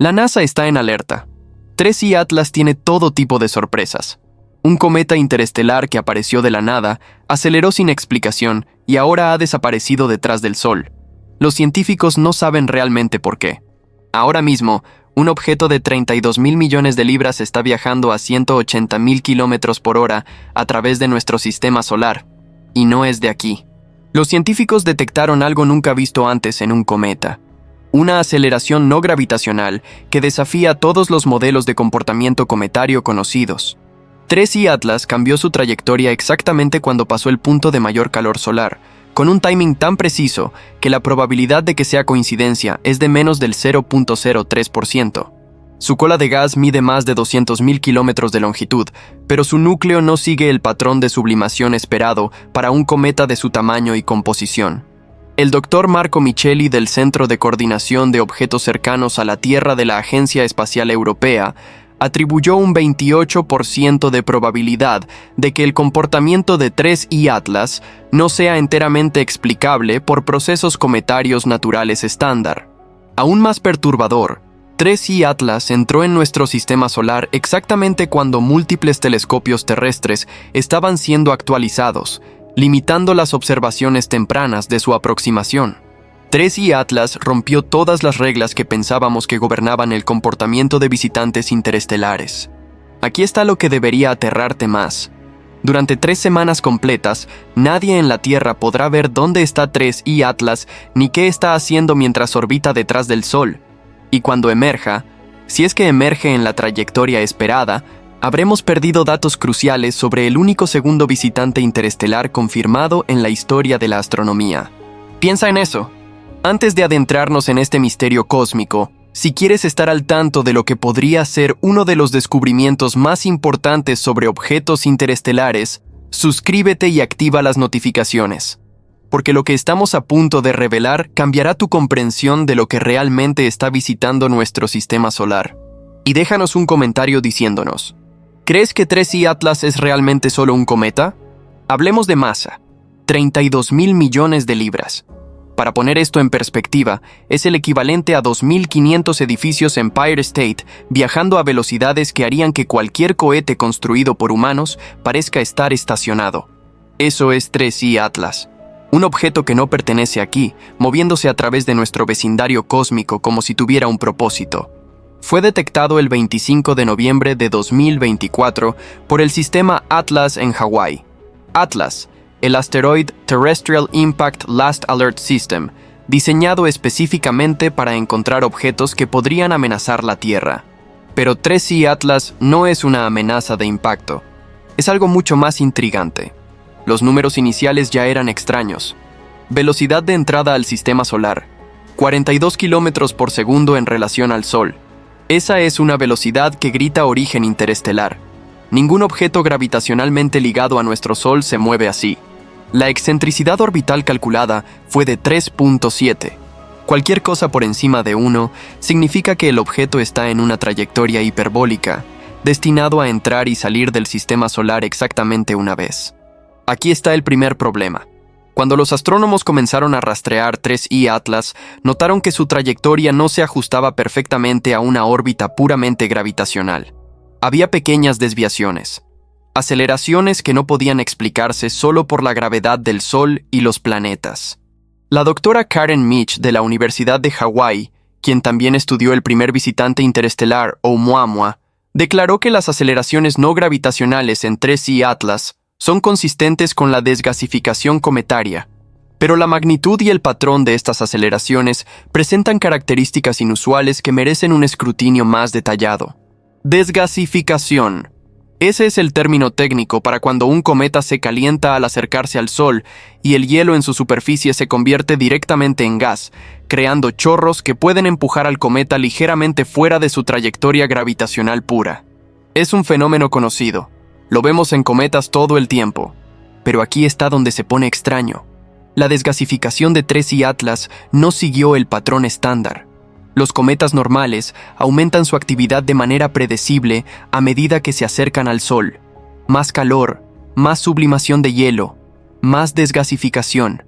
La NASA está en alerta. 3I Atlas tiene todo tipo de sorpresas. Un cometa interestelar que apareció de la nada, aceleró sin explicación y ahora ha desaparecido detrás del Sol. Los científicos no saben realmente por qué. Ahora mismo, un objeto de 32.000 millones de libras está viajando a 180.000 kilómetros por hora a través de nuestro sistema solar, y no es de aquí. Los científicos detectaron algo nunca visto antes en un cometa. Una aceleración no gravitacional que desafía todos los modelos de comportamiento cometario conocidos. 3I Atlas cambió su trayectoria exactamente cuando pasó el punto de mayor calor solar, con un timing tan preciso que la probabilidad de que sea coincidencia es de menos del 0.03%. Su cola de gas mide más de 200.000 kilómetros de longitud, pero su núcleo no sigue el patrón de sublimación esperado para un cometa de su tamaño y composición. El Dr. Marco Micheli del Centro de Coordinación de Objetos Cercanos a la Tierra de la Agencia Espacial Europea atribuyó un 28% de probabilidad de que el comportamiento de 3I Atlas no sea enteramente explicable por procesos cometarios naturales estándar. Aún más perturbador, 3I Atlas entró en nuestro sistema solar exactamente cuando múltiples telescopios terrestres estaban siendo actualizados, limitando las observaciones tempranas de su aproximación. 3I Atlas rompió todas las reglas que pensábamos que gobernaban el comportamiento de visitantes interestelares. Aquí está lo que debería aterrarte más. Durante 3 semanas completas, nadie en la Tierra podrá ver dónde está 3I Atlas ni qué está haciendo mientras orbita detrás del Sol. Y cuando emerja, si es que emerge en la trayectoria esperada, habremos perdido datos cruciales sobre el único segundo visitante interestelar confirmado en la historia de la astronomía. Piensa en eso. Antes de adentrarnos en este misterio cósmico, si quieres estar al tanto de lo que podría ser uno de los descubrimientos más importantes sobre objetos interestelares, suscríbete y activa las notificaciones, porque lo que estamos a punto de revelar cambiará tu comprensión de lo que realmente está visitando nuestro sistema solar. Y déjanos un comentario diciéndonos, ¿crees que 3I Atlas es realmente solo un cometa? Hablemos de masa, 32.000 millones de libras. Para poner esto en perspectiva, es el equivalente a 2.500 edificios Empire State viajando a velocidades que harían que cualquier cohete construido por humanos parezca estar estacionado. Eso es 3I Atlas, un objeto que no pertenece aquí, moviéndose a través de nuestro vecindario cósmico como si tuviera un propósito. Fue detectado el 25 de noviembre de 2024 por el sistema Atlas en Hawái. Atlas, el Asteroid Terrestrial Impact Last Alert System, diseñado específicamente para encontrar objetos que podrían amenazar la Tierra. Pero 3I Atlas no es una amenaza de impacto. Es algo mucho más intrigante. Los números iniciales ya eran extraños. Velocidad de entrada al sistema solar, 42 kilómetros por segundo en relación al Sol. Esa es una velocidad que grita origen interestelar. Ningún objeto gravitacionalmente ligado a nuestro Sol se mueve así. La excentricidad orbital calculada fue de 3.7. Cualquier cosa por encima de 1 significa que el objeto está en una trayectoria hiperbólica, destinado a entrar y salir del sistema solar exactamente una vez. Aquí está el primer problema. Cuando los astrónomos comenzaron a rastrear 3I Atlas, notaron que su trayectoria no se ajustaba perfectamente a una órbita puramente gravitacional. Había pequeñas desviaciones. Aceleraciones que no podían explicarse solo por la gravedad del Sol y los planetas. La doctora Karen Mitch de la Universidad de Hawái, quien también estudió el primer visitante interestelar, Oumuamua, declaró que las aceleraciones no gravitacionales en 3I Atlas son consistentes con la desgasificación cometaria, pero la magnitud y el patrón de estas aceleraciones presentan características inusuales que merecen un escrutinio más detallado. Desgasificación. Ese es el término técnico para cuando un cometa se calienta al acercarse al Sol y el hielo en su superficie se convierte directamente en gas, creando chorros que pueden empujar al cometa ligeramente fuera de su trayectoria gravitacional pura. Es un fenómeno conocido. Lo vemos en cometas todo el tiempo. Pero aquí está donde se pone extraño. La desgasificación de 3I Atlas no siguió el patrón estándar. Los cometas normales aumentan su actividad de manera predecible a medida que se acercan al Sol. Más calor, más sublimación de hielo, más desgasificación.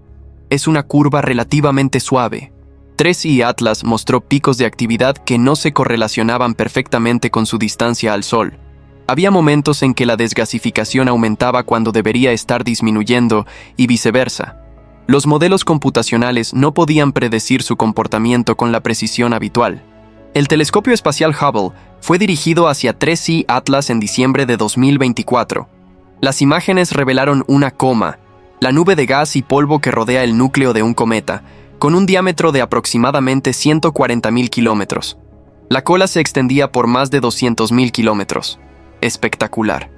Es una curva relativamente suave. 3I Atlas mostró picos de actividad que no se correlacionaban perfectamente con su distancia al Sol. Había momentos en que la desgasificación aumentaba cuando debería estar disminuyendo y viceversa. Los modelos computacionales no podían predecir su comportamiento con la precisión habitual. El telescopio espacial Hubble fue dirigido hacia 3I Atlas en diciembre de 2024. Las imágenes revelaron una coma, la nube de gas y polvo que rodea el núcleo de un cometa, con un diámetro de aproximadamente 140.000 kilómetros. La cola se extendía por más de 200.000 kilómetros. Espectacular.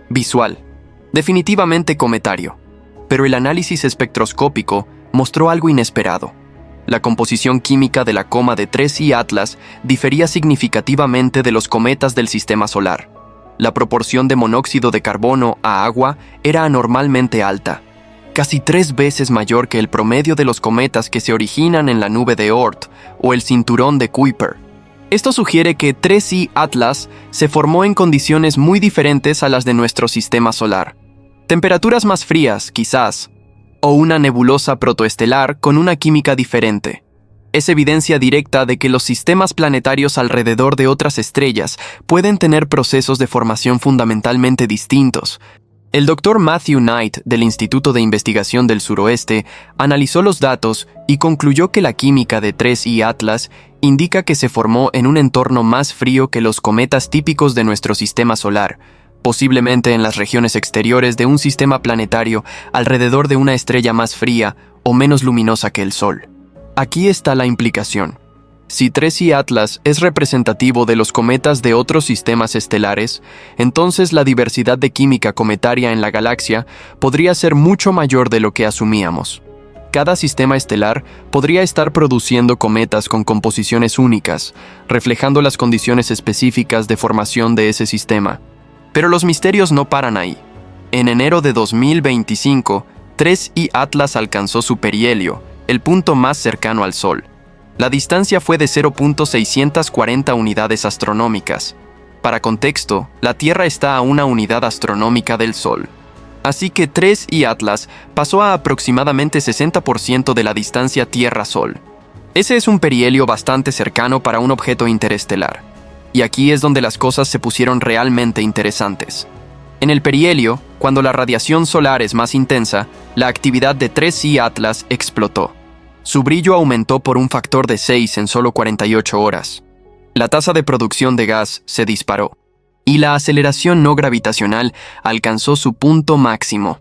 Visual. Definitivamente cometario. Pero el análisis espectroscópico mostró algo inesperado. La composición química de la coma de 3I Atlas difería significativamente de los cometas del sistema solar. La proporción de monóxido de carbono a agua era anormalmente alta, casi 3 veces mayor que el promedio de los cometas que se originan en la nube de Oort o el cinturón de Kuiper. Esto sugiere que 3I Atlas se formó en condiciones muy diferentes a las de nuestro sistema solar. Temperaturas más frías, quizás, o una nebulosa protoestelar con una química diferente. Es evidencia directa de que los sistemas planetarios alrededor de otras estrellas pueden tener procesos de formación fundamentalmente distintos. El Dr. Matthew Knight, del Instituto de Investigación del Suroeste, analizó los datos y concluyó que la química de 3I Atlas indica que se formó en un entorno más frío que los cometas típicos de nuestro sistema solar, posiblemente en las regiones exteriores de un sistema planetario alrededor de una estrella más fría o menos luminosa que el Sol. Aquí está la implicación. Si 3I Atlas es representativo de los cometas de otros sistemas estelares, entonces la diversidad de química cometaria en la galaxia podría ser mucho mayor de lo que asumíamos. Cada sistema estelar podría estar produciendo cometas con composiciones únicas, reflejando las condiciones específicas de formación de ese sistema. Pero los misterios no paran ahí. En enero de 2025, 3I Atlas alcanzó su perihelio, el punto más cercano al Sol. La distancia fue de 0.640 unidades astronómicas. Para contexto, la Tierra está a una unidad astronómica del Sol. Así que 3I Atlas pasó a aproximadamente 60% de la distancia Tierra-Sol. Ese es un perihelio bastante cercano para un objeto interestelar. Y aquí es donde las cosas se pusieron realmente interesantes. En el perihelio, cuando la radiación solar es más intensa, la actividad de 3I Atlas explotó. Su brillo aumentó por un factor de 6 en solo 48 horas. La tasa de producción de gas se disparó, y la aceleración no gravitacional alcanzó su punto máximo.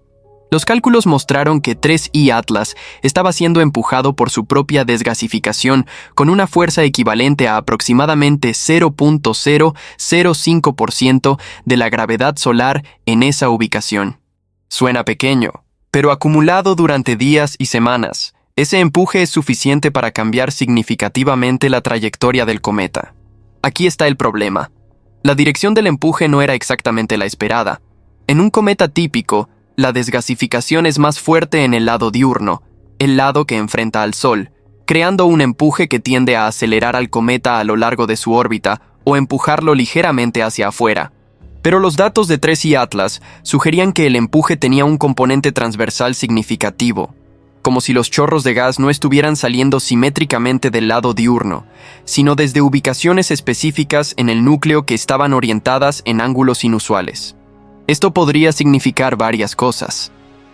Los cálculos mostraron que 3I Atlas estaba siendo empujado por su propia desgasificación con una fuerza equivalente a aproximadamente 0.005% de la gravedad solar en esa ubicación. Suena pequeño, pero acumulado durante días y semanas, ese empuje es suficiente para cambiar significativamente la trayectoria del cometa. Aquí está el problema. La dirección del empuje no era exactamente la esperada. En un cometa típico, la desgasificación es más fuerte en el lado diurno, el lado que enfrenta al Sol, creando un empuje que tiende a acelerar al cometa a lo largo de su órbita o empujarlo ligeramente hacia afuera. Pero los datos de 3I Atlas sugerían que el empuje tenía un componente transversal significativo, como si los chorros de gas no estuvieran saliendo simétricamente del lado diurno, sino desde ubicaciones específicas en el núcleo que estaban orientadas en ángulos inusuales. Esto podría significar varias cosas.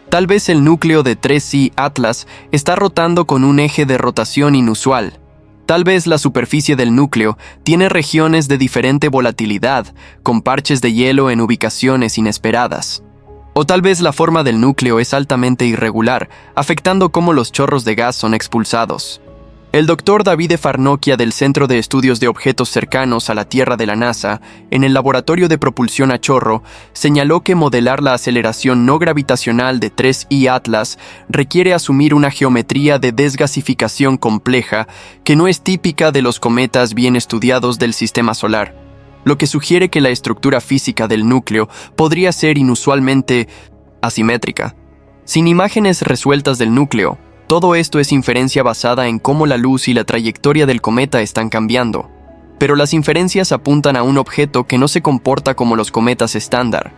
Tal vez el núcleo de 3I Atlas está rotando con un eje de rotación inusual. Tal vez la superficie del núcleo tiene regiones de diferente volatilidad, con parches de hielo en ubicaciones inesperadas. O tal vez la forma del núcleo es altamente irregular, afectando cómo los chorros de gas son expulsados. El Dr. Davide Farnochia del Centro de Estudios de Objetos Cercanos a la Tierra de la NASA, en el Laboratorio de Propulsión a Chorro, señaló que modelar la aceleración no gravitacional de 3I Atlas requiere asumir una geometría de desgasificación compleja que no es típica de los cometas bien estudiados del Sistema Solar, lo que sugiere que la estructura física del núcleo podría ser inusualmente asimétrica. Sin imágenes resueltas del núcleo, todo esto es inferencia basada en cómo la luz y la trayectoria del cometa están cambiando. Pero las inferencias apuntan a un objeto que no se comporta como los cometas estándar.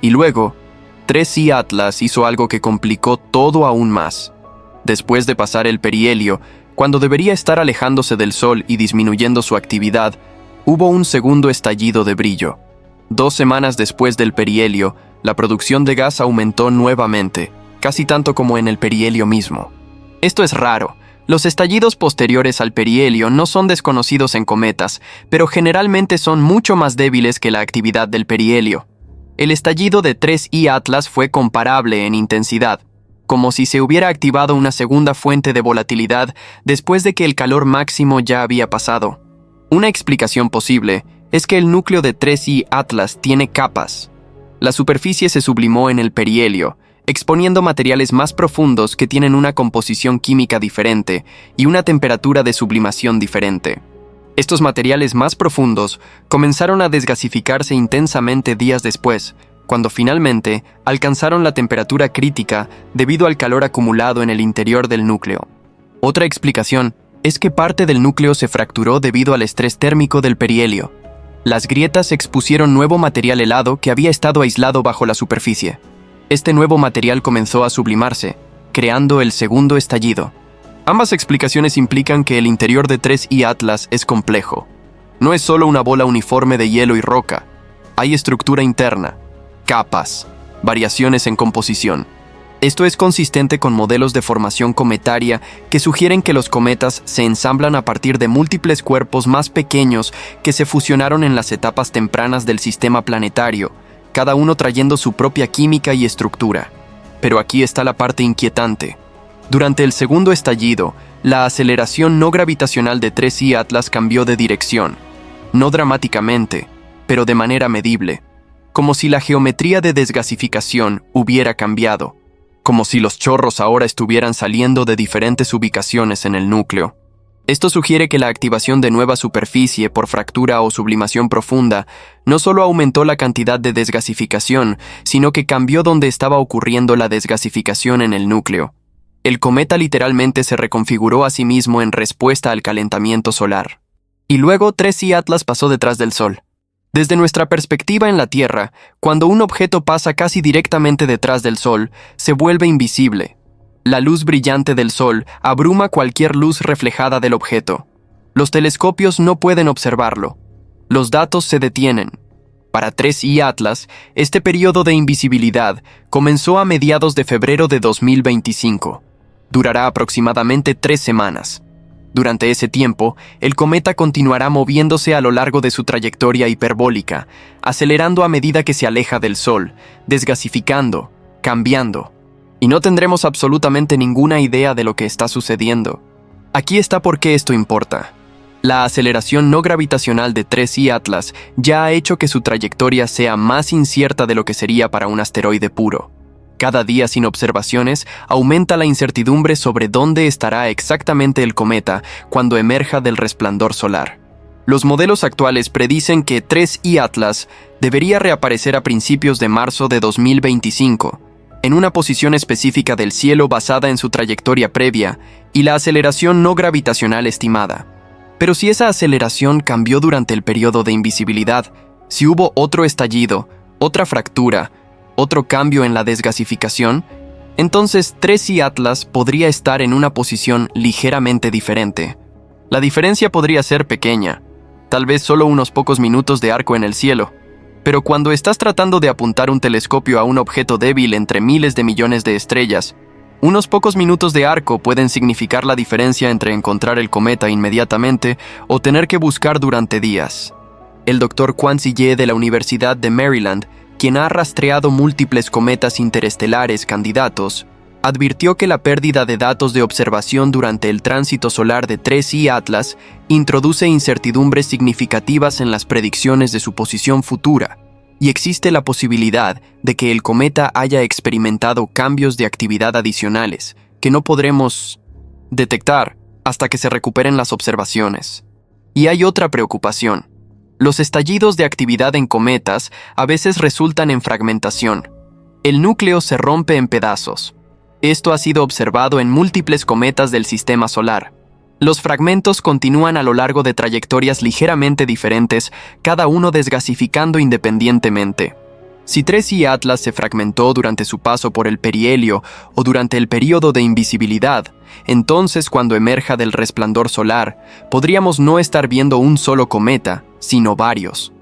Y luego, 3I Atlas hizo algo que complicó todo aún más. Después de pasar el perihelio, Cuando debería estar alejándose del Sol y disminuyendo su actividad, hubo un segundo estallido de brillo. 2 semanas después del perihelio, la producción de gas aumentó nuevamente, casi tanto como en el perihelio mismo. Esto es raro. Los estallidos posteriores al perihelio no son desconocidos en cometas, pero generalmente son mucho más débiles que la actividad del perihelio. El estallido de 3I Atlas fue comparable en intensidad, como si se hubiera activado una segunda fuente de volatilidad después de que el calor máximo ya había pasado. Una explicación posible es que el núcleo de 3I Atlas tiene capas. La superficie se sublimó en el perihelio, exponiendo materiales más profundos que tienen una composición química diferente y una temperatura de sublimación diferente. Estos materiales más profundos comenzaron a desgasificarse intensamente días después, cuando finalmente alcanzaron la temperatura crítica debido al calor acumulado en el interior del núcleo. Otra explicación es que parte del núcleo se fracturó debido al estrés térmico del perihelio. Las grietas expusieron nuevo material helado que había estado aislado bajo la superficie. Este nuevo material comenzó a sublimarse, creando el segundo estallido. Ambas explicaciones implican que el interior de 3I Atlas es complejo. No es solo una bola uniforme de hielo y roca. Hay estructura interna, capas, variaciones en composición. Esto es consistente con modelos de formación cometaria que sugieren que los cometas se ensamblan a partir de múltiples cuerpos más pequeños que se fusionaron en las etapas tempranas del sistema planetario, cada uno trayendo su propia química y estructura. Pero aquí está la parte inquietante. Durante el segundo estallido, la aceleración no gravitacional de 3I Atlas cambió de dirección. No dramáticamente, pero de manera medible. Como si la geometría de desgasificación hubiera cambiado. Como si los chorros ahora estuvieran saliendo de diferentes ubicaciones en el núcleo. Esto sugiere que la activación de nueva superficie por fractura o sublimación profunda no solo aumentó la cantidad de desgasificación, sino que cambió donde estaba ocurriendo la desgasificación en el núcleo. El cometa literalmente se reconfiguró a sí mismo en respuesta al calentamiento solar. Y luego 3I Atlas pasó detrás del Sol. Desde nuestra perspectiva en la Tierra, cuando un objeto pasa casi directamente detrás del Sol, se vuelve invisible. La luz brillante del Sol abruma cualquier luz reflejada del objeto. Los telescopios no pueden observarlo. Los datos se detienen. Para 3I Atlas, este periodo de invisibilidad comenzó a mediados de febrero de 2025. Durará aproximadamente 3 semanas. Durante ese tiempo, el cometa continuará moviéndose a lo largo de su trayectoria hiperbólica, acelerando a medida que se aleja del Sol, desgasificando, cambiando. Y no tendremos absolutamente ninguna idea de lo que está sucediendo. Aquí está por qué esto importa. La aceleración no gravitacional de 3I Atlas ya ha hecho que su trayectoria sea más incierta de lo que sería para un asteroide puro. Cada día sin observaciones aumenta la incertidumbre sobre dónde estará exactamente el cometa cuando emerja del resplandor solar. Los modelos actuales predicen que 3I Atlas debería reaparecer a principios de marzo de 2025, en una posición específica del cielo basada en su trayectoria previa y la aceleración no gravitacional estimada. Pero si esa aceleración cambió durante el periodo de invisibilidad, si hubo otro estallido, otra fractura, otro cambio en la desgasificación, entonces 3I Atlas podría estar en una posición ligeramente diferente. La diferencia podría ser pequeña, tal vez solo unos pocos minutos de arco en el cielo. Pero cuando estás tratando de apuntar un telescopio a un objeto débil entre miles de millones de estrellas, unos pocos minutos de arco pueden significar la diferencia entre encontrar el cometa inmediatamente o tener que buscar durante días. El Dr. Quanzi Ye de la Universidad de Maryland, quien ha rastreado múltiples cometas interestelares candidatos, advirtió que la pérdida de datos de observación durante el tránsito solar de 3I Atlas introduce incertidumbres significativas en las predicciones de su posición futura, y existe la posibilidad de que el cometa haya experimentado cambios de actividad adicionales que no podremos detectar hasta que se recuperen las observaciones. Y hay otra preocupación. Los estallidos de actividad en cometas a veces resultan en fragmentación. El núcleo se rompe en pedazos. Esto ha sido observado en múltiples cometas del sistema solar. Los fragmentos continúan a lo largo de trayectorias ligeramente diferentes, cada uno desgasificando independientemente. Si 3I Atlas se fragmentó durante su paso por el perihelio o durante el período de invisibilidad, entonces cuando emerja del resplandor solar, podríamos no estar viendo un solo cometa, sino varios.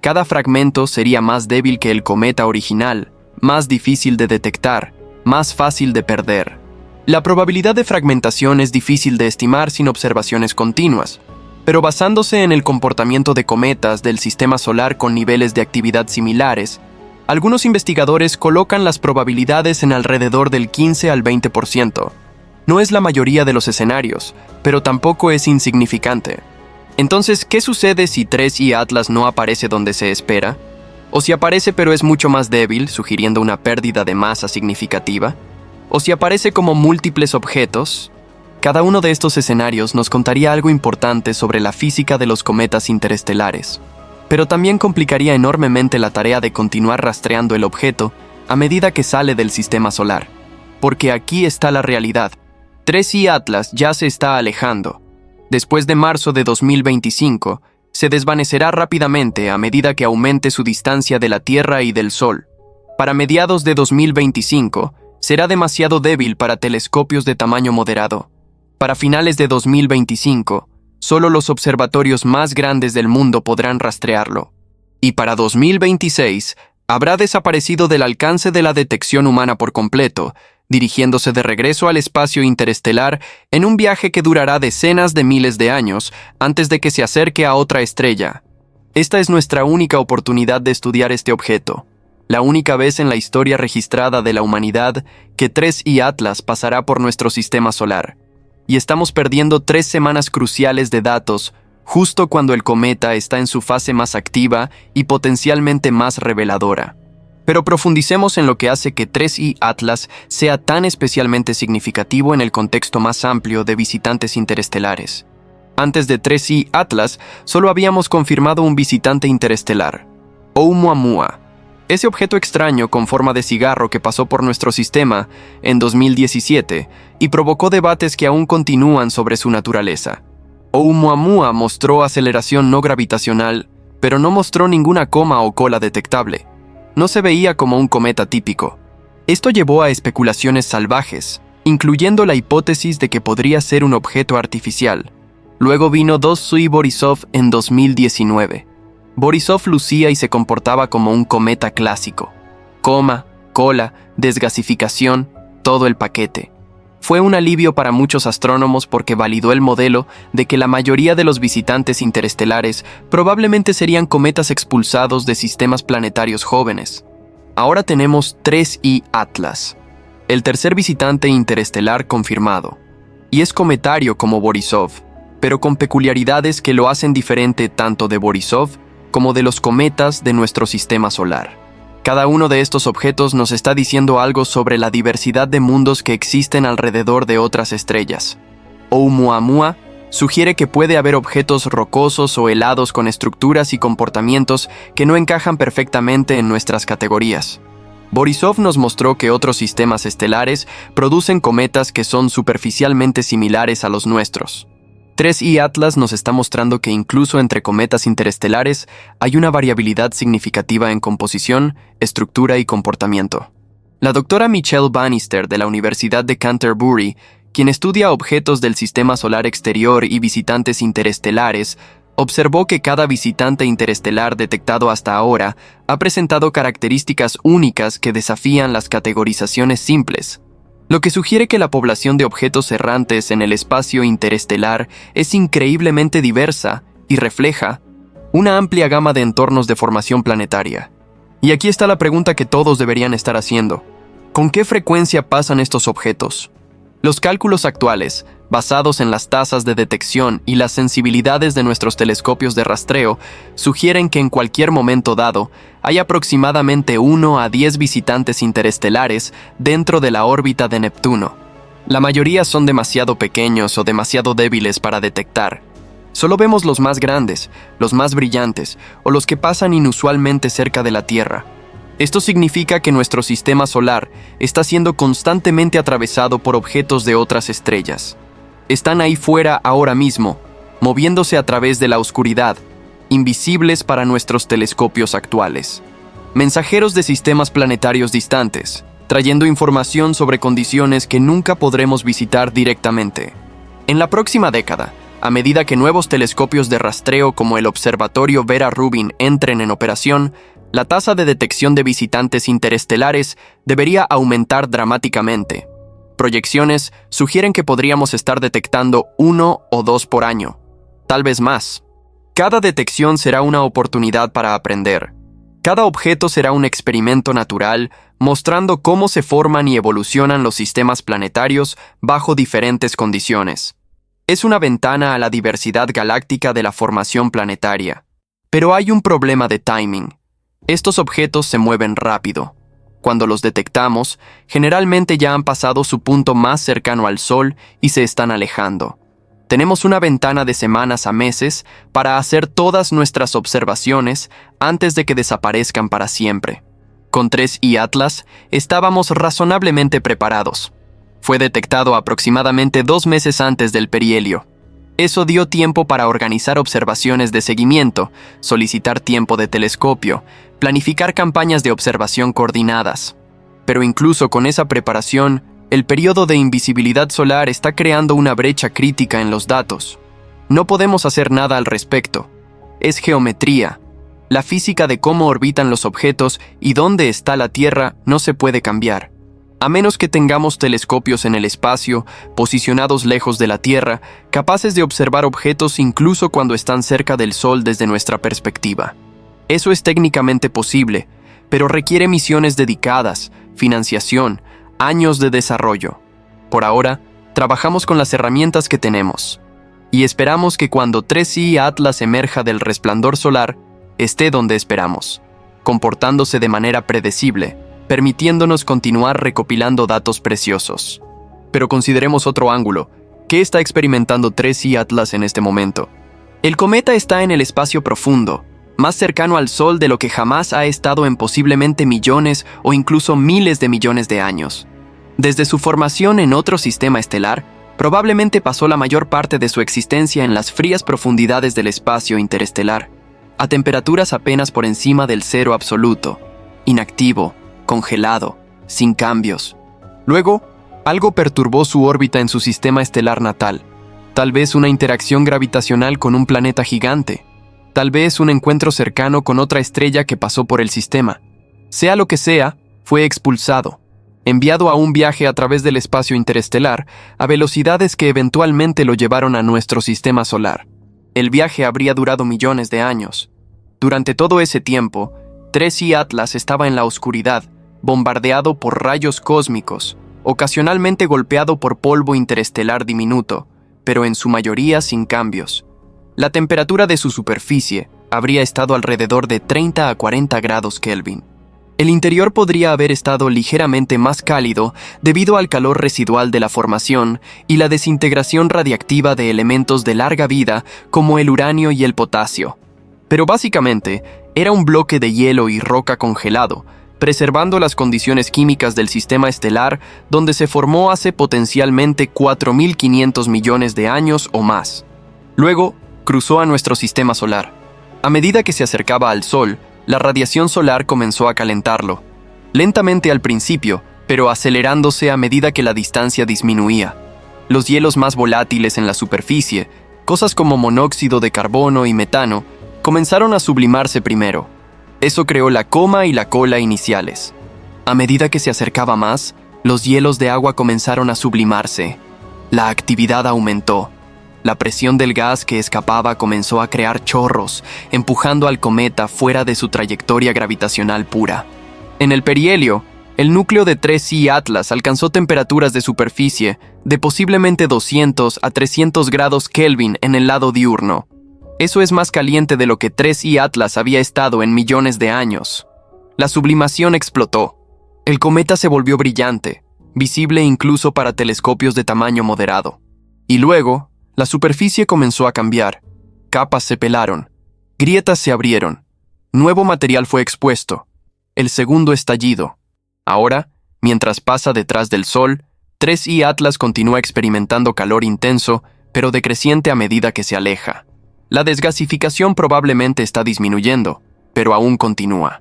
Cada fragmento sería más débil que el cometa original, más difícil de detectar, más fácil de perder. La probabilidad de fragmentación es difícil de estimar sin observaciones continuas, pero basándose en el comportamiento de cometas del sistema solar con niveles de actividad similares, algunos investigadores colocan las probabilidades en alrededor del 15 al 20%. No es la mayoría de los escenarios, pero tampoco es insignificante. Entonces, ¿qué sucede si 3I Atlas no aparece donde se espera? ¿O si aparece pero es mucho más débil, sugiriendo una pérdida de masa significativa? ¿O si aparece como múltiples objetos? Cada uno de estos escenarios nos contaría algo importante sobre la física de los cometas interestelares, pero también complicaría enormemente la tarea de continuar rastreando el objeto a medida que sale del sistema solar. Porque aquí está la realidad. 3I Atlas ya se está alejando. Después de marzo de 2025, se desvanecerá rápidamente a medida que aumente su distancia de la Tierra y del Sol. Para mediados de 2025, será demasiado débil para telescopios de tamaño moderado. Para finales de 2025, solo los observatorios más grandes del mundo podrán rastrearlo. Y para 2026, habrá desaparecido del alcance de la detección humana por completo, dirigiéndose de regreso al espacio interestelar en un viaje que durará decenas de miles de años antes de que se acerque a otra estrella. Esta es nuestra única oportunidad de estudiar este objeto, la única vez en la historia registrada de la humanidad que 3I Atlas pasará por nuestro sistema solar. Y estamos perdiendo 3 semanas cruciales de datos justo cuando el cometa está en su fase más activa y potencialmente más reveladora. Pero profundicemos en lo que hace que 3I Atlas sea tan especialmente significativo en el contexto más amplio de visitantes interestelares. Antes de 3I Atlas, solo habíamos confirmado un visitante interestelar, Oumuamua, ese objeto extraño con forma de cigarro que pasó por nuestro sistema en 2017 y provocó debates que aún continúan sobre su naturaleza. Oumuamua mostró aceleración no gravitacional, pero no mostró ninguna coma o cola detectable. No se veía como un cometa típico. Esto llevó a especulaciones salvajes, incluyendo la hipótesis de que podría ser un objeto artificial. Luego vino 2Sui Borisov en 2019. Borisov lucía y se comportaba como un cometa clásico. Coma, cola, desgasificación, todo el paquete. Fue un alivio para muchos astrónomos porque validó el modelo de que la mayoría de los visitantes interestelares probablemente serían cometas expulsados de sistemas planetarios jóvenes. Ahora tenemos 3I Atlas, el tercer visitante interestelar confirmado. Y es cometario como Borisov, pero con peculiaridades que lo hacen diferente tanto de Borisov como de los cometas de nuestro sistema solar. Cada uno de estos objetos nos está diciendo algo sobre la diversidad de mundos que existen alrededor de otras estrellas. Oumuamua sugiere que puede haber objetos rocosos o helados con estructuras y comportamientos que no encajan perfectamente en nuestras categorías. Borisov nos mostró que otros sistemas estelares producen cometas que son superficialmente similares a los nuestros. 3I Atlas nos está mostrando que incluso entre cometas interestelares hay una variabilidad significativa en composición, estructura y comportamiento. La doctora Michelle Bannister de la Universidad de Canterbury, quien estudia objetos del sistema solar exterior y visitantes interestelares, observó que cada visitante interestelar detectado hasta ahora ha presentado características únicas que desafían las categorizaciones simples, lo que sugiere que la población de objetos errantes en el espacio interestelar es increíblemente diversa y refleja una amplia gama de entornos de formación planetaria. Y aquí está la pregunta que todos deberían estar haciendo. ¿Con qué frecuencia pasan estos objetos? Los cálculos actuales, basados en las tasas de detección y las sensibilidades de nuestros telescopios de rastreo, sugieren que en cualquier momento dado hay aproximadamente 1 a 10 visitantes interestelares dentro de la órbita de Neptuno. La mayoría son demasiado pequeños o demasiado débiles para detectar. Solo vemos los más grandes, los más brillantes o los que pasan inusualmente cerca de la Tierra. Esto significa que nuestro sistema solar está siendo constantemente atravesado por objetos de otras estrellas. Están ahí fuera ahora mismo, moviéndose a través de la oscuridad, invisibles para nuestros telescopios actuales. mensajeros de sistemas planetarios distantes, trayendo información sobre condiciones que nunca podremos visitar directamente. En la próxima década, a medida que nuevos telescopios de rastreo como el Observatorio Vera Rubin entren en operación, la tasa de detección de visitantes interestelares debería aumentar dramáticamente. Proyecciones sugieren que podríamos estar detectando 1 o 2 por año, tal vez más. Cada detección será una oportunidad para aprender. Cada objeto será un experimento natural, mostrando cómo se forman y evolucionan los sistemas planetarios bajo diferentes condiciones. Es una ventana a la diversidad galáctica de la formación planetaria. Pero hay un problema de timing. Estos objetos se mueven rápido. Cuando los detectamos, generalmente ya han pasado su punto más cercano al Sol y se están alejando. Tenemos una ventana de semanas a meses para hacer todas nuestras observaciones antes de que desaparezcan para siempre. Con 3I Atlas estábamos razonablemente preparados. Fue detectado aproximadamente 2 meses antes del perihelio. Eso dio tiempo para organizar observaciones de seguimiento, solicitar tiempo de telescopio, planificar campañas de observación coordinadas. Pero incluso con esa preparación, el periodo de invisibilidad solar está creando una brecha crítica en los datos. No podemos hacer nada al respecto. Es geometría. La física de cómo orbitan los objetos y dónde está la Tierra no se puede cambiar. A menos que tengamos telescopios en el espacio, posicionados lejos de la Tierra, capaces de observar objetos incluso cuando están cerca del Sol desde nuestra perspectiva. Eso es técnicamente posible, pero requiere misiones dedicadas, financiación, años de desarrollo. Por ahora, trabajamos con las herramientas que tenemos, y esperamos que cuando 3I Atlas emerja del resplandor solar, esté donde esperamos, comportándose de manera predecible, permitiéndonos continuar recopilando datos preciosos. Pero consideremos otro ángulo. ¿Qué está experimentando 3I Atlas en este momento? El cometa está en el espacio profundo, más cercano al Sol de lo que jamás ha estado en posiblemente millones o incluso miles de millones de años. Desde su formación en otro sistema estelar, probablemente pasó la mayor parte de su existencia en las frías profundidades del espacio interestelar, a temperaturas apenas por encima del cero absoluto, inactivo, congelado, sin cambios. Luego, algo perturbó su órbita en su sistema estelar natal. Tal vez una interacción gravitacional con un planeta gigante. Tal vez un encuentro cercano con otra estrella que pasó por el sistema. Sea lo que sea, fue expulsado, enviado a un viaje a través del espacio interestelar a velocidades que eventualmente lo llevaron a nuestro sistema solar. El viaje habría durado millones de años. Durante todo ese tiempo, 3I Atlas estaba en la oscuridad, bombardeado por rayos cósmicos, ocasionalmente golpeado por polvo interestelar diminuto, pero en su mayoría sin cambios. La temperatura de su superficie habría estado alrededor de 30 a 40 grados Kelvin. El interior podría haber estado ligeramente más cálido debido al calor residual de la formación y la desintegración radiactiva de elementos de larga vida como el uranio y el potasio. Pero básicamente, era un bloque de hielo y roca congelado, preservando las condiciones químicas del sistema estelar donde se formó hace potencialmente 4.500 millones de años o más. Luego, cruzó a nuestro sistema solar. A medida que se acercaba al Sol, la radiación solar comenzó a calentarlo, lentamente al principio, pero acelerándose a medida que la distancia disminuía. Los hielos más volátiles en la superficie, cosas como monóxido de carbono y metano, comenzaron a sublimarse primero. Eso creó la coma y la cola iniciales. A medida que se acercaba más, los hielos de agua comenzaron a sublimarse. La actividad aumentó. La presión del gas que escapaba comenzó a crear chorros, empujando al cometa fuera de su trayectoria gravitacional pura. En el perihelio, el núcleo de 3I Atlas alcanzó temperaturas de superficie de posiblemente 200 a 300 grados Kelvin en el lado diurno. Eso es más caliente de lo que 3I Atlas había estado en millones de años. La sublimación explotó. El cometa se volvió brillante, visible incluso para telescopios de tamaño moderado. Y luego, la superficie comenzó a cambiar. Capas se pelaron. Grietas se abrieron. Nuevo material fue expuesto. El segundo estallido. Ahora, mientras pasa detrás del Sol, 3I Atlas continúa experimentando calor intenso, pero decreciente a medida que se aleja. La desgasificación probablemente está disminuyendo, pero aún continúa.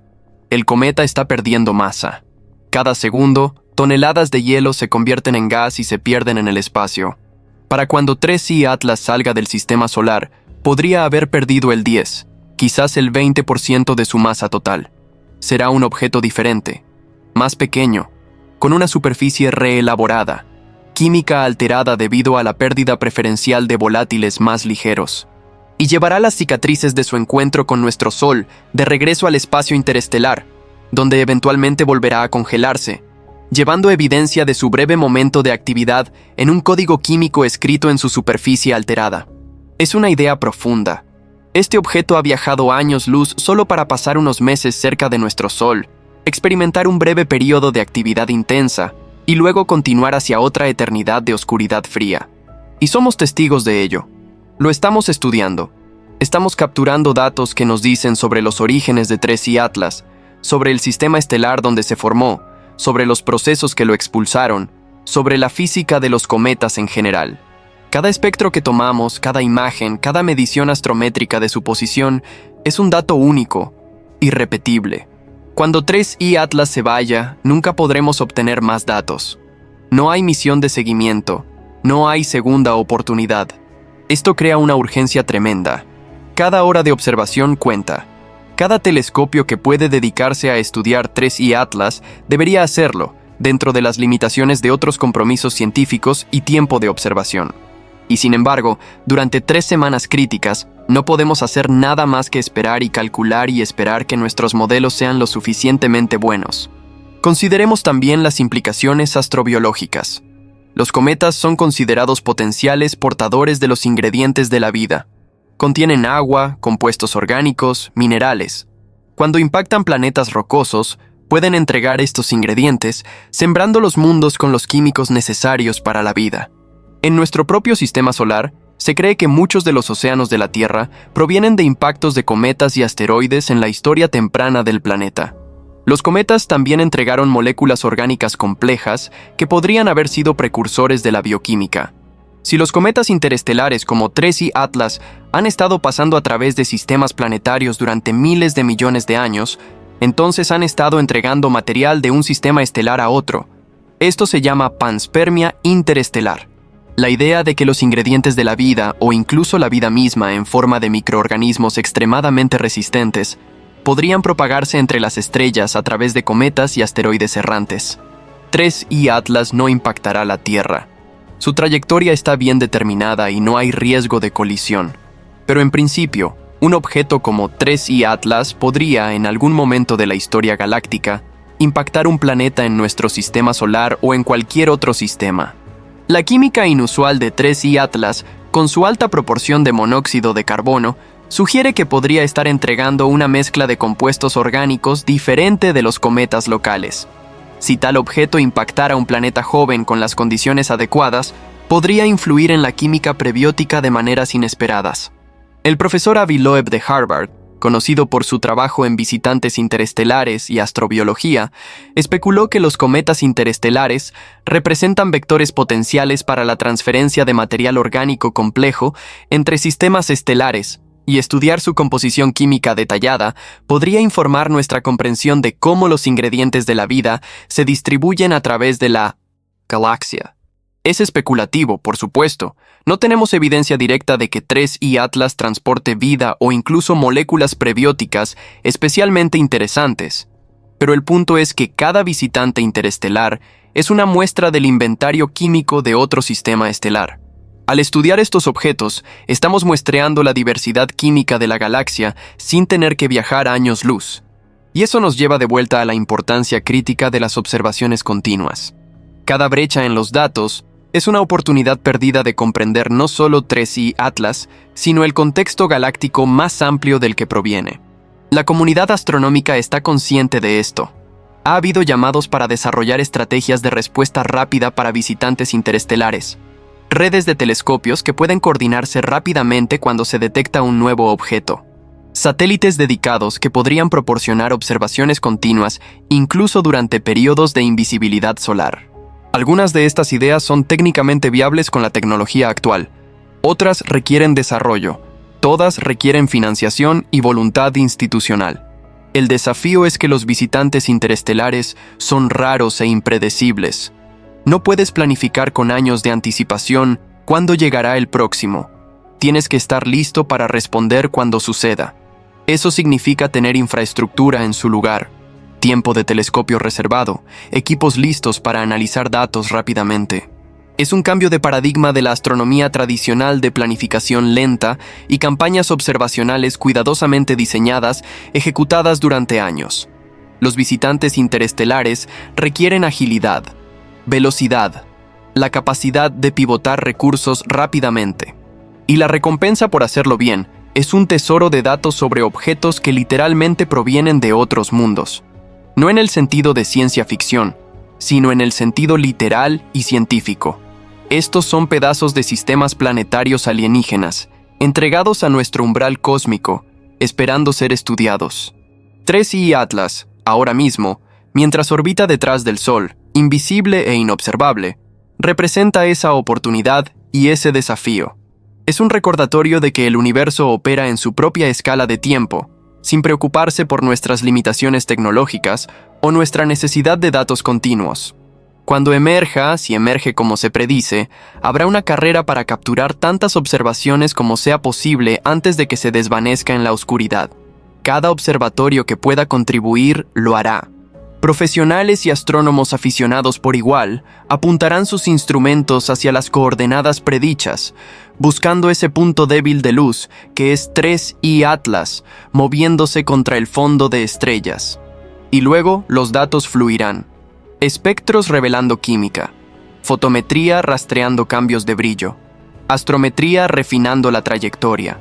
El cometa está perdiendo masa. Cada segundo, toneladas de hielo se convierten en gas y se pierden en el espacio. Para cuando 3I Atlas salga del sistema solar, podría haber perdido el 10, quizás el 20% de su masa total. Será un objeto diferente, más pequeño, con una superficie reelaborada, química alterada debido a la pérdida preferencial de volátiles más ligeros. Y llevará las cicatrices de su encuentro con nuestro Sol de regreso al espacio interestelar, donde eventualmente volverá a congelarse, llevando evidencia de su breve momento de actividad en un código químico escrito en su superficie alterada. Es una idea profunda. Este objeto ha viajado años luz solo para pasar unos meses cerca de nuestro Sol, experimentar un breve periodo de actividad intensa y luego continuar hacia otra eternidad de oscuridad fría. Y somos testigos de ello. Lo estamos estudiando. Estamos capturando datos que nos dicen sobre los orígenes de 3I Atlas, sobre el sistema estelar donde se formó, sobre los procesos que lo expulsaron, sobre la física de los cometas en general. Cada espectro que tomamos, cada imagen, cada medición astrométrica de su posición es un dato único, irrepetible. Cuando 3I Atlas se vaya, nunca podremos obtener más datos. No hay misión de seguimiento, no hay segunda oportunidad. Esto crea una urgencia tremenda. Cada hora de observación cuenta. Cada telescopio que puede dedicarse a estudiar 3I Atlas debería hacerlo, dentro de las limitaciones de otros compromisos científicos y tiempo de observación. Y sin embargo, durante 3 semanas críticas, no podemos hacer nada más que esperar y calcular y esperar que nuestros modelos sean lo suficientemente buenos. Consideremos también las implicaciones astrobiológicas. Los cometas son considerados potenciales portadores de los ingredientes de la vida. Contienen agua, compuestos orgánicos, minerales. Cuando impactan planetas rocosos, pueden entregar estos ingredientes, sembrando los mundos con los químicos necesarios para la vida. En nuestro propio sistema solar, se cree que muchos de los océanos de la Tierra provienen de impactos de cometas y asteroides en la historia temprana del planeta. Los cometas también entregaron moléculas orgánicas complejas que podrían haber sido precursores de la bioquímica. Si los cometas interestelares como 3I Atlas han estado pasando a través de sistemas planetarios durante miles de millones de años, entonces han estado entregando material de un sistema estelar a otro. Esto se llama panspermia interestelar. La idea de que los ingredientes de la vida, o incluso la vida misma en forma de microorganismos extremadamente resistentes, podrían propagarse entre las estrellas a través de cometas y asteroides errantes. 3I Atlas no impactará la Tierra. Su trayectoria está bien determinada y no hay riesgo de colisión. Pero en principio, un objeto como 3I Atlas podría, en algún momento de la historia galáctica, impactar un planeta en nuestro sistema solar o en cualquier otro sistema. La química inusual de 3I Atlas, con su alta proporción de monóxido de carbono, sugiere que podría estar entregando una mezcla de compuestos orgánicos diferente de los cometas locales. Si tal objeto impactara un planeta joven con las condiciones adecuadas, podría influir en la química prebiótica de maneras inesperadas. El profesor Avi Loeb de Harvard, conocido por su trabajo en visitantes interestelares y astrobiología, especuló que los cometas interestelares representan vectores potenciales para la transferencia de material orgánico complejo entre sistemas estelares, y estudiar su composición química detallada podría informar nuestra comprensión de cómo los ingredientes de la vida se distribuyen a través de la galaxia. Es especulativo, por supuesto. No tenemos evidencia directa de que 3I Atlas transporte vida o incluso moléculas prebióticas especialmente interesantes. Pero el punto es que cada visitante interestelar es una muestra del inventario químico de otro sistema estelar. Al estudiar estos objetos, estamos muestreando la diversidad química de la galaxia sin tener que viajar años luz. Y eso nos lleva de vuelta a la importancia crítica de las observaciones continuas. Cada brecha en los datos es una oportunidad perdida de comprender no solo 3I Atlas, sino el contexto galáctico más amplio del que proviene. La comunidad astronómica está consciente de esto. Ha habido llamados para desarrollar estrategias de respuesta rápida para visitantes interestelares, redes de telescopios que pueden coordinarse rápidamente cuando se detecta un nuevo objeto, satélites dedicados que podrían proporcionar observaciones continuas incluso durante periodos de invisibilidad solar. Algunas de estas ideas son técnicamente viables con la tecnología actual. Otras requieren desarrollo. Todas requieren financiación y voluntad institucional. El desafío es que los visitantes interestelares son raros e impredecibles. No puedes planificar con años de anticipación cuándo llegará el próximo. Tienes que estar listo para responder cuando suceda. Eso significa tener infraestructura en su lugar, tiempo de telescopio reservado, equipos listos para analizar datos rápidamente. Es un cambio de paradigma de la astronomía tradicional de planificación lenta y campañas observacionales cuidadosamente diseñadas, ejecutadas durante años. Los visitantes interestelares requieren agilidad, velocidad, la capacidad de pivotar recursos rápidamente. Y la recompensa por hacerlo bien es un tesoro de datos sobre objetos que literalmente provienen de otros mundos. No en el sentido de ciencia ficción, sino en el sentido literal y científico. Estos son pedazos de sistemas planetarios alienígenas, entregados a nuestro umbral cósmico, esperando ser estudiados. 3I Atlas, ahora mismo, mientras orbita detrás del Sol, invisible e inobservable, representa esa oportunidad y ese desafío. Es un recordatorio de que el universo opera en su propia escala de tiempo, sin preocuparse por nuestras limitaciones tecnológicas o nuestra necesidad de datos continuos. Cuando emerja, si emerge como se predice, habrá una carrera para capturar tantas observaciones como sea posible antes de que se desvanezca en la oscuridad. Cada observatorio que pueda contribuir lo hará. Profesionales y astrónomos aficionados por igual apuntarán sus instrumentos hacia las coordenadas predichas, buscando ese punto débil de luz que es 3I Atlas, moviéndose contra el fondo de estrellas. Y luego los datos fluirán. Espectros revelando química, fotometría rastreando cambios de brillo, astrometría refinando la trayectoria.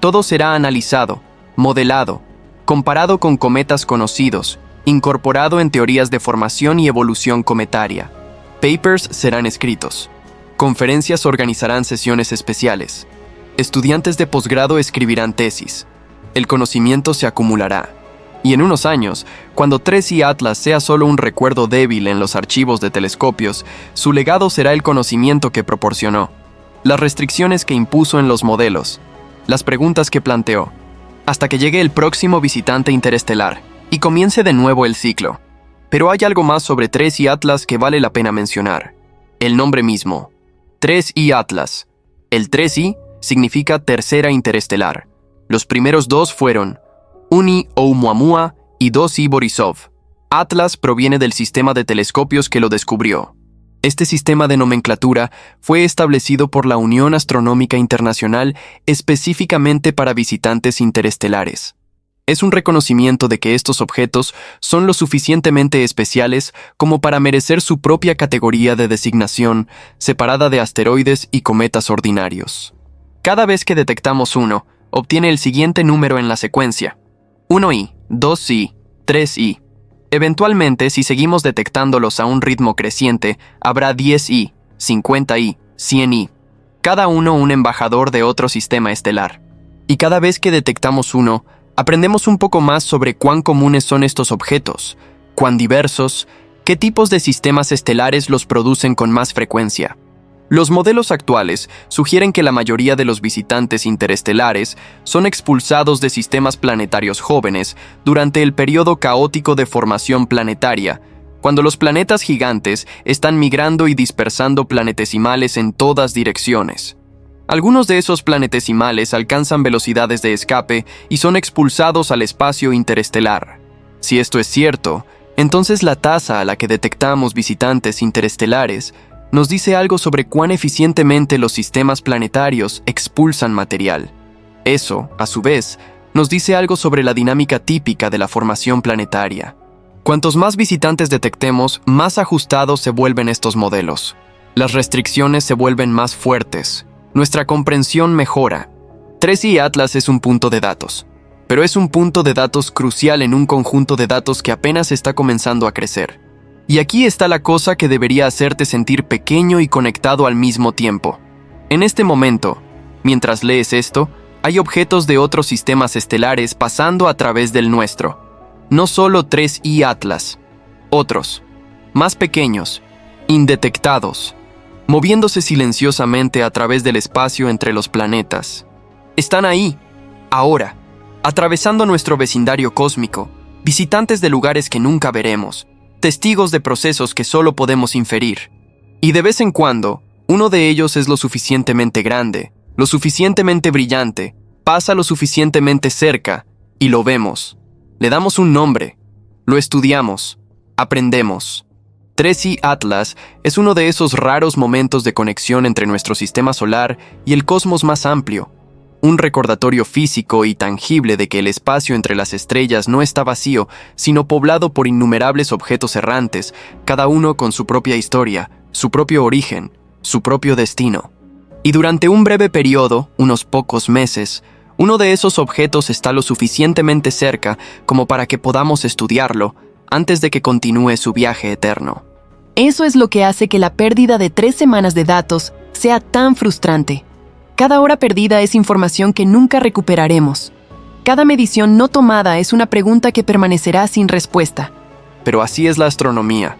Todo será analizado, modelado, comparado con cometas conocidos, incorporado en teorías de formación y evolución cometaria. Papers serán escritos. Conferencias organizarán sesiones especiales. Estudiantes de posgrado escribirán tesis. El conocimiento se acumulará. Y en unos años, cuando 3I Atlas sea solo un recuerdo débil en los archivos de telescopios, su legado será el conocimiento que proporcionó, las restricciones que impuso en los modelos, las preguntas que planteó, hasta que llegue el próximo visitante interestelar y comience de nuevo el ciclo. Pero hay algo más sobre 3I Atlas que vale la pena mencionar. El nombre mismo, 3I Atlas. El 3I significa tercera interestelar. Los primeros dos fueron 1I Oumuamua y 2I Borisov. Atlas proviene del sistema de telescopios que lo descubrió. Este sistema de nomenclatura fue establecido por la Unión Astronómica Internacional específicamente para visitantes interestelares. Es un reconocimiento de que estos objetos son lo suficientemente especiales como para merecer su propia categoría de designación, separada de asteroides y cometas ordinarios. Cada vez que detectamos uno, obtiene el siguiente número en la secuencia: 1I, 2I, 3I. Eventualmente, si seguimos detectándolos a un ritmo creciente, habrá 10I, 50I, 100I. Cada uno un embajador de otro sistema estelar. Y cada vez que detectamos uno, aprendemos un poco más sobre cuán comunes son estos objetos, cuán diversos, qué tipos de sistemas estelares los producen con más frecuencia. Los modelos actuales sugieren que la mayoría de los visitantes interestelares son expulsados de sistemas planetarios jóvenes durante el periodo caótico de formación planetaria, cuando los planetas gigantes están migrando y dispersando planetesimales en todas direcciones. Algunos de esos planetesimales alcanzan velocidades de escape y son expulsados al espacio interestelar. Si esto es cierto, entonces la tasa a la que detectamos visitantes interestelares nos dice algo sobre cuán eficientemente los sistemas planetarios expulsan material. Eso, a su vez, nos dice algo sobre la dinámica típica de la formación planetaria. Cuantos más visitantes detectemos, más ajustados se vuelven estos modelos. Las restricciones se vuelven más fuertes. Nuestra comprensión mejora. 3I Atlas es un punto de datos, pero es un punto de datos crucial en un conjunto de datos que apenas está comenzando a crecer. Y aquí está la cosa que debería hacerte sentir pequeño y conectado al mismo tiempo. En este momento, mientras lees esto, hay objetos de otros sistemas estelares pasando a través del nuestro. No solo 3I Atlas, otros, más pequeños, indetectados, moviéndose silenciosamente a través del espacio entre los planetas. Están ahí, ahora, atravesando nuestro vecindario cósmico, visitantes de lugares que nunca veremos, testigos de procesos que solo podemos inferir. Y de vez en cuando, uno de ellos es lo suficientemente grande, lo suficientemente brillante, pasa lo suficientemente cerca, y lo vemos. Le damos un nombre, lo estudiamos, aprendemos. 3i Atlas es uno de esos raros momentos de conexión entre nuestro sistema solar y el cosmos más amplio, un recordatorio físico y tangible de que el espacio entre las estrellas no está vacío, sino poblado por innumerables objetos errantes, cada uno con su propia historia, su propio origen, su propio destino. Y durante un breve periodo, unos pocos meses, uno de esos objetos está lo suficientemente cerca como para que podamos estudiarlo antes de que continúe su viaje eterno. Eso es lo que hace que la pérdida de 3 semanas de datos sea tan frustrante. Cada hora perdida es información que nunca recuperaremos. Cada medición no tomada es una pregunta que permanecerá sin respuesta. Pero así es la astronomía.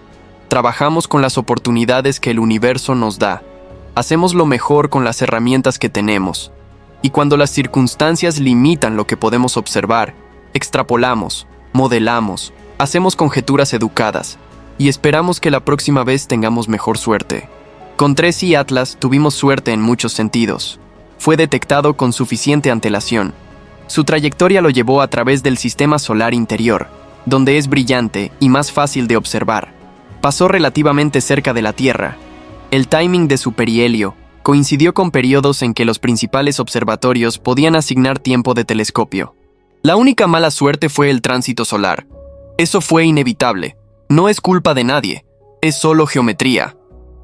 Trabajamos con las oportunidades que el universo nos da. Hacemos lo mejor con las herramientas que tenemos. Y cuando las circunstancias limitan lo que podemos observar, extrapolamos, modelamos, hacemos conjeturas educadas y esperamos que la próxima vez tengamos mejor suerte. Con 3i Atlas tuvimos suerte en muchos sentidos. Fue detectado con suficiente antelación. Su trayectoria lo llevó a través del sistema solar interior, donde es brillante y más fácil de observar. Pasó relativamente cerca de la Tierra. El timing de su perihelio coincidió con periodos en que los principales observatorios podían asignar tiempo de telescopio. La única mala suerte fue el tránsito solar. Eso fue inevitable. No es culpa de nadie. Es solo geometría.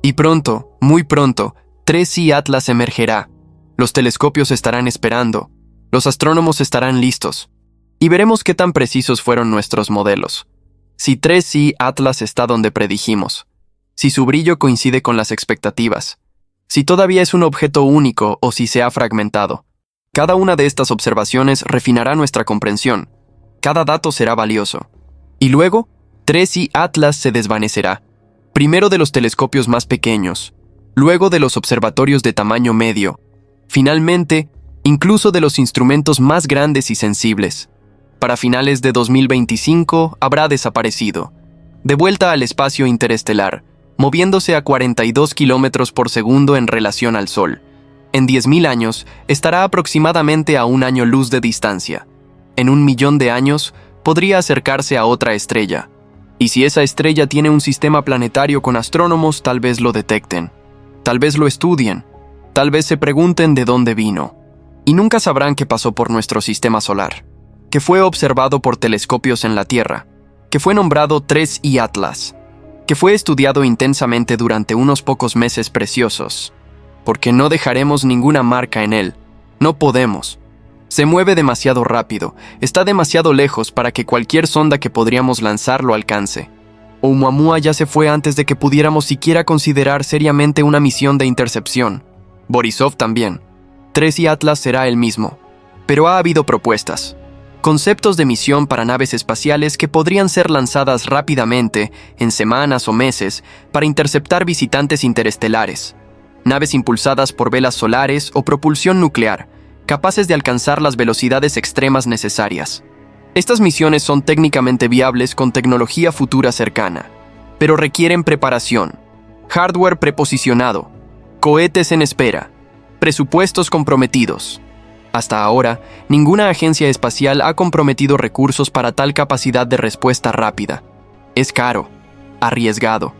Y pronto, muy pronto, 3i Atlas emergerá. Los telescopios estarán esperando. Los astrónomos estarán listos. Y veremos qué tan precisos fueron nuestros modelos. Si 3i Atlas está donde predijimos. Si su brillo coincide con las expectativas. Si todavía es un objeto único o si se ha fragmentado. Cada una de estas observaciones refinará nuestra comprensión. Cada dato será valioso. Y luego, 3i Atlas se desvanecerá. Primero de los telescopios más pequeños, luego de los observatorios de tamaño medio, finalmente, incluso de los instrumentos más grandes y sensibles. Para finales de 2025 habrá desaparecido, de vuelta al espacio interestelar, moviéndose a 42 kilómetros por segundo en relación al Sol. En 10.000 años estará aproximadamente a 1 año luz de distancia. En 1 millón de años podría acercarse a otra estrella. Y si esa estrella tiene un sistema planetario con astrónomos, tal vez lo detecten. Tal vez lo estudien. Tal vez se pregunten de dónde vino. Y nunca sabrán que pasó por nuestro sistema solar. Que fue observado por telescopios en la Tierra. Que fue nombrado 3i Atlas. Que fue estudiado intensamente durante unos pocos meses preciosos. Porque no dejaremos ninguna marca en él. No podemos. Se mueve demasiado rápido, está demasiado lejos para que cualquier sonda que podríamos lanzar lo alcance. Oumuamua ya se fue antes de que pudiéramos siquiera considerar seriamente una misión de intercepción. Borisov también. 3i Atlas será el mismo. Pero ha habido propuestas. Conceptos de misión para naves espaciales que podrían ser lanzadas rápidamente, en semanas o meses, para interceptar visitantes interestelares. Naves impulsadas por velas solares o propulsión nuclear, capaces de alcanzar las velocidades extremas necesarias. Estas misiones son técnicamente viables con tecnología futura cercana, pero requieren preparación, hardware preposicionado, cohetes en espera, presupuestos comprometidos. Hasta ahora, ninguna agencia espacial ha comprometido recursos para tal capacidad de respuesta rápida. Es caro, arriesgado,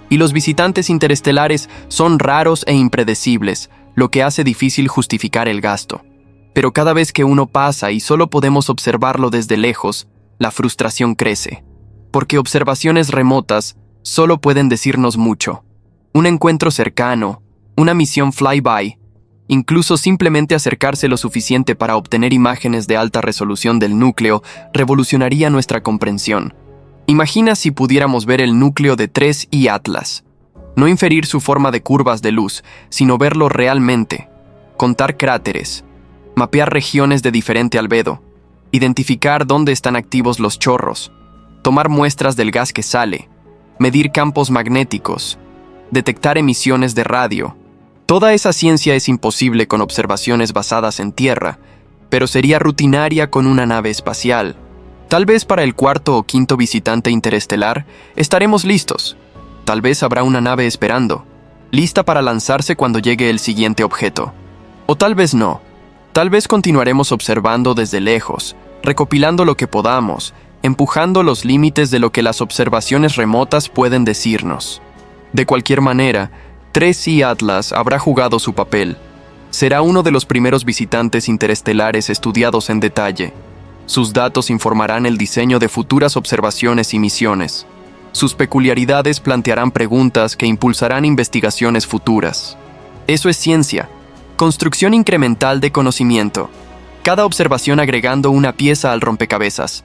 y los visitantes interestelares son raros e impredecibles, lo que hace difícil justificar el gasto. Pero cada vez que uno pasa y solo podemos observarlo desde lejos, la frustración crece. Porque observaciones remotas solo pueden decirnos mucho. Un encuentro cercano, una misión flyby, incluso simplemente acercarse lo suficiente para obtener imágenes de alta resolución del núcleo, revolucionaría nuestra comprensión. Imagina si pudiéramos ver el núcleo de 3i Atlas. No inferir su forma de curvas de luz, sino verlo realmente. Contar cráteres. Mapear regiones de diferente albedo, identificar dónde están activos los chorros, tomar muestras del gas que sale, medir campos magnéticos, detectar emisiones de radio. Toda esa ciencia es imposible con observaciones basadas en tierra, pero sería rutinaria con una nave espacial, Tal vez para el cuarto o quinto visitante interestelar estaremos listos. Tal vez habrá una nave esperando, lista para lanzarse cuando llegue el siguiente objeto. O tal vez no. Tal vez continuaremos observando desde lejos, recopilando lo que podamos, empujando los límites de lo que las observaciones remotas pueden decirnos. De cualquier manera, 3C Atlas habrá jugado su papel. Será uno de los primeros visitantes interestelares estudiados en detalle. Sus datos informarán el diseño de futuras observaciones y misiones. Sus peculiaridades plantearán preguntas que impulsarán investigaciones futuras. Eso es ciencia. Construcción incremental de conocimiento. Cada observación agregando una pieza al rompecabezas.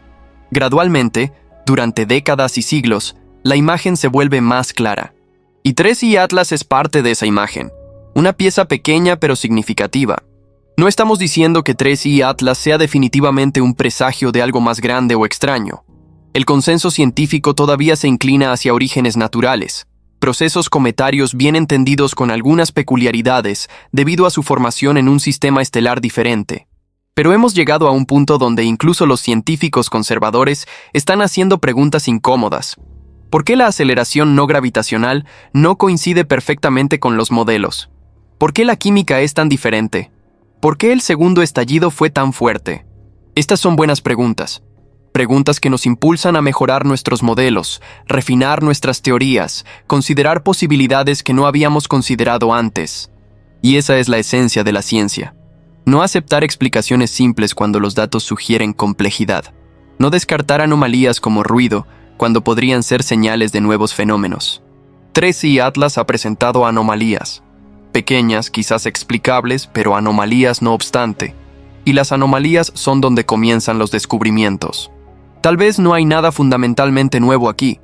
Gradualmente, durante décadas y siglos, la imagen se vuelve más clara. Y 3C Atlas es parte de esa imagen. Una pieza pequeña pero significativa. No estamos diciendo que 3C Atlas sea definitivamente un presagio de algo más grande o extraño. El consenso científico todavía se inclina hacia orígenes naturales, procesos cometarios bien entendidos con algunas peculiaridades debido a su formación en un sistema estelar diferente. Pero hemos llegado a un punto donde incluso los científicos conservadores están haciendo preguntas incómodas. ¿Por qué la aceleración no gravitacional no coincide perfectamente con los modelos? ¿Por qué la química es tan diferente? ¿Por qué el segundo estallido fue tan fuerte? Estas son buenas preguntas. Preguntas que nos impulsan a mejorar nuestros modelos, refinar nuestras teorías, considerar posibilidades que no habíamos considerado antes. Y esa es la esencia de la ciencia. No aceptar explicaciones simples cuando los datos sugieren complejidad. No descartar anomalías como ruido cuando podrían ser señales de nuevos fenómenos. 3C Atlas ha presentado anomalías. Pequeñas, quizás explicables, pero anomalías no obstante. Y las anomalías son donde comienzan los descubrimientos. Tal vez no hay nada fundamentalmente nuevo aquí.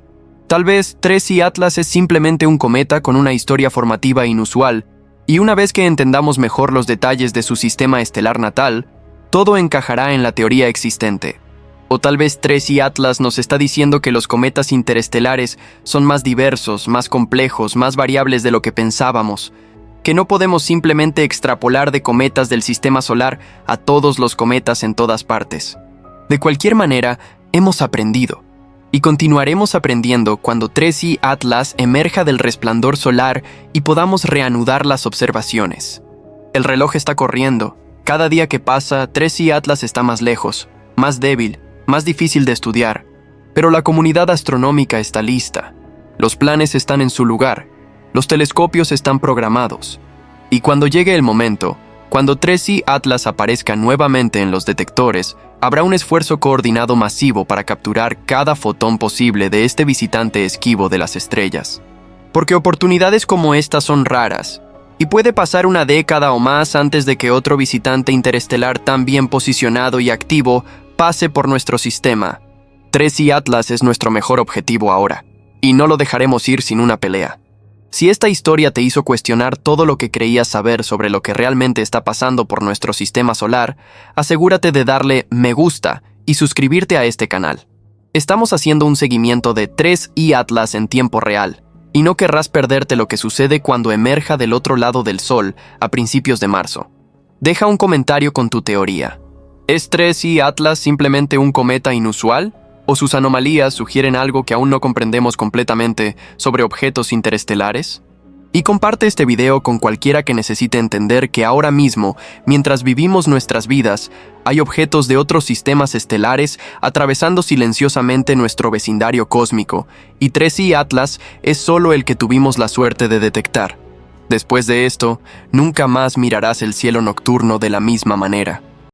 Tal vez 3C Atlas es simplemente un cometa con una historia formativa inusual, y una vez que entendamos mejor los detalles de su sistema estelar natal, todo encajará en la teoría existente. O tal vez 3C Atlas nos está diciendo que los cometas interestelares son más diversos, más complejos, más variables de lo que pensábamos, que no podemos simplemente extrapolar de cometas del sistema solar a todos los cometas en todas partes. De cualquier manera, hemos aprendido. Y continuaremos aprendiendo cuando 3C Atlas emerja del resplandor solar y podamos reanudar las observaciones. El reloj está corriendo. Cada día que pasa, 3C Atlas está más lejos, más débil, más difícil de estudiar. Pero la comunidad astronómica está lista. Los planes están en su lugar. Los telescopios están programados. Y cuando llegue el momento, cuando 3C Atlas aparezca nuevamente en los detectores, habrá un esfuerzo coordinado masivo para capturar cada fotón posible de este visitante esquivo de las estrellas. Porque oportunidades como estas son raras, y puede pasar una década o más antes de que otro visitante interestelar tan bien posicionado y activo pase por nuestro sistema. 3C Atlas es nuestro mejor objetivo ahora, y no lo dejaremos ir sin una pelea. Si esta historia te hizo cuestionar todo lo que creías saber sobre lo que realmente está pasando por nuestro sistema solar, asegúrate de darle me gusta y suscribirte a este canal. Estamos haciendo un seguimiento de 3C Atlas en tiempo real, y no querrás perderte lo que sucede cuando emerja del otro lado del Sol a principios de marzo. Deja un comentario con tu teoría. ¿Es 3C Atlas simplemente un cometa inusual? ¿O sus anomalías sugieren algo que aún no comprendemos completamente sobre objetos interestelares? Y comparte este video con cualquiera que necesite entender que ahora mismo, mientras vivimos nuestras vidas, hay objetos de otros sistemas estelares atravesando silenciosamente nuestro vecindario cósmico, y 3C Atlas es solo el que tuvimos la suerte de detectar. Después de esto, nunca más mirarás el cielo nocturno de la misma manera.